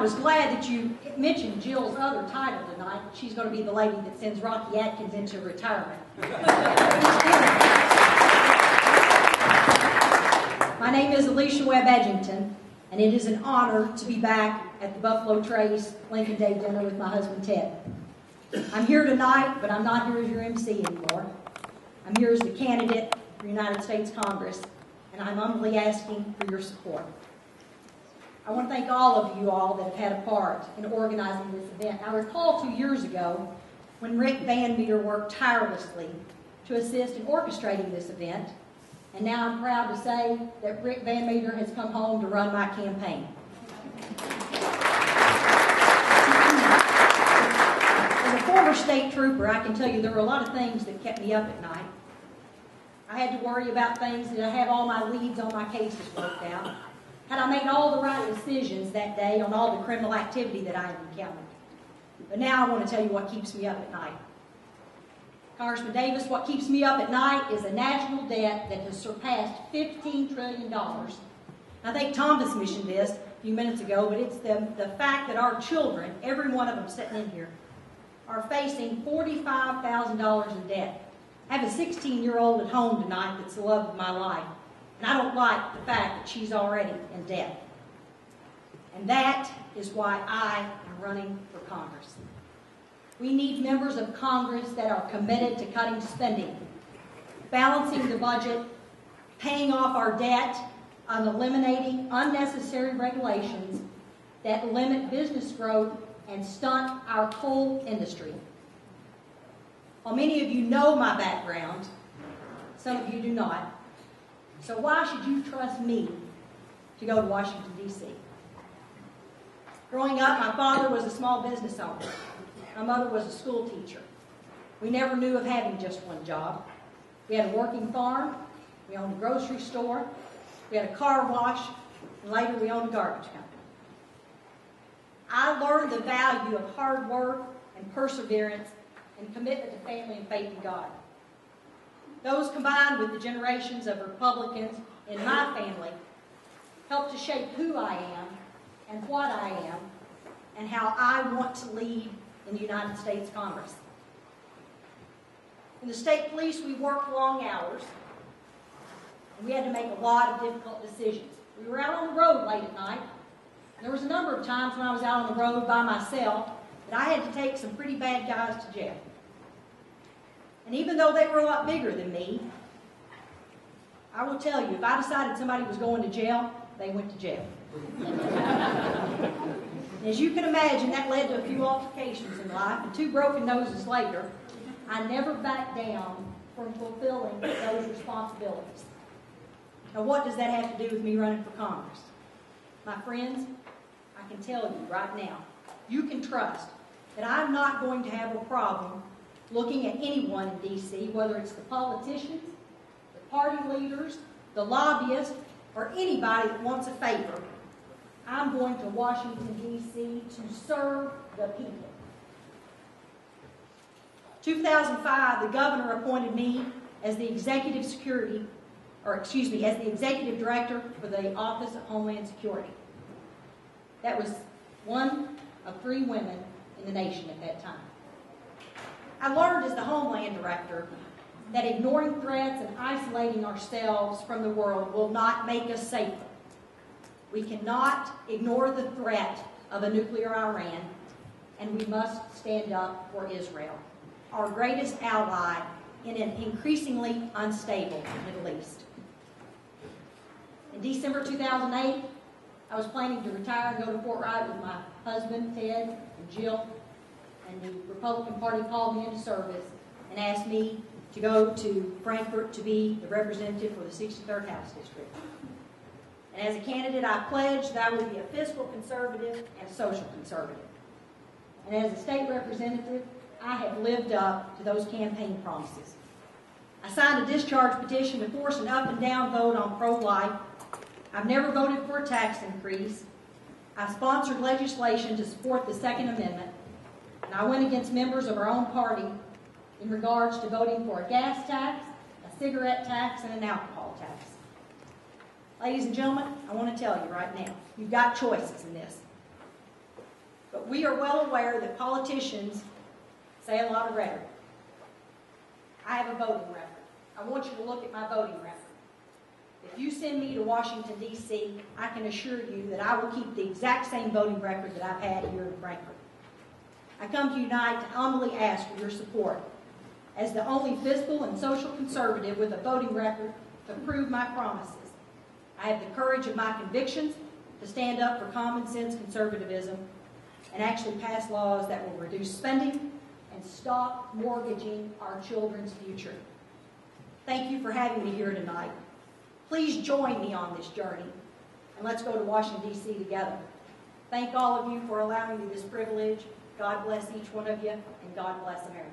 was glad that you mentioned Jill's other title tonight. She's going to be the lady that sends Rocky Atkins into retirement. My name is Alecia Webb-Edgington, and it is an honor to be back at the Buffalo Trace Lincoln Day dinner with my husband Ted. I'm here tonight, but I'm not here as your MC anymore. I'm here as the candidate for United States Congress, and I'm humbly asking for your support. I want to thank all of you all that have had a part in organizing this event. I recall 2 years ago when Rick Van Meter worked tirelessly to assist in orchestrating this event, and now I'm proud to say that Rick Van Meter has come home to run my campaign. As a former state trooper, I can tell you there were a lot of things that kept me up at night. I had to worry about things. Did I have all my leads on my cases worked out? Had I made all the right decisions that day on all the criminal activity that I had encountered? But now I want to tell you what keeps me up at night. Congressman Davis, what keeps me up at night is a national debt that has surpassed $15 trillion. I think Thomas mentioned this a few minutes ago, but it's the fact that our children, every one of them sitting in here, are facing $45,000 in debt. I have a 16-year-old at home tonight that's the love of my life. And I don't like the fact that she's already in debt. And that is why I am running for Congress. We need members of Congress that are committed to cutting spending, balancing the budget, paying off our debt, and eliminating unnecessary regulations that limit business growth and stunt our coal industry. While many of you know my background, some of you do not. So why should you trust me to go to Washington, D.C.? Growing up, my father was a small business owner. My mother was a school teacher. We never knew of having just one job. We had a working farm, we owned a grocery store, we had a car wash, and later we owned a garbage company. I learned the value of hard work and perseverance and commitment to family and faith in God. Those combined with the generations of Republicans in my family helped to shape who I am and what I am and how I want to lead in the United States Congress. In the state police, we worked long hours, and we had to make a lot of difficult decisions. We were out on the road late at night, and there was a number of times when I was out on the road by myself that I had to take some pretty bad guys to jail. And even though they were a lot bigger than me, I will tell you, if I decided somebody was going to jail, they went to jail. As you can imagine, that led to a few altercations in life, and 2 broken noses later, I never backed down from fulfilling those responsibilities. Now, what does that have to do with me running for Congress? My friends, I can tell you right now, you can trust that I'm not going to have a problem looking at anyone in D.C., whether it's the politicians, the party leaders, the lobbyists, or anybody that wants a favor. I'm going to Washington, D.C. to serve the people. 2005, the governor appointed me as the executive as the executive director for the Office of Homeland Security. That was one of 3 women in the nation at that time. I learned as the Homeland Director that ignoring threats and isolating ourselves from the world will not make us safer. We cannot ignore the threat of a nuclear Iran, and we must stand up for Israel, our greatest ally in an increasingly unstable Middle East. In December 2008, I was planning to retire and go to Fort Wright with my husband, Ted, and Jill, and the Republican Party called me into service and asked me to go to Frankfort to be the representative for the 63rd House District. And as a candidate, I pledged that I would be a fiscal conservative and a social conservative. And as a state representative, I have lived up to those campaign promises. I signed a discharge petition to force an up and down vote on pro-life. I've never voted for a tax increase. I've sponsored legislation to support the Second Amendment. And I went against members of our own party in regards to voting for a gas tax, a cigarette tax, and an alcohol tax. Ladies and gentlemen, I want to tell you right now, you've got choices in this. we are well aware that politicians say a lot of rhetoric. I have a voting record. I want you to look at my voting record. If you send me to Washington, D.C., I can assure you that I will keep the exact same voting record that I've had here in Frankfort. I come to you tonight to humbly ask for your support. As the only fiscal and social conservative with a voting record to prove my promises, I have the courage of my convictions to stand up for common sense conservatism and actually pass laws that will reduce spending and stop mortgaging our children's future. Thank you for having me here tonight. Please join me on this journey, and let's go to Washington, D.C. together. Thank all of you for allowing me this privilege. God bless each one of you, and God bless America.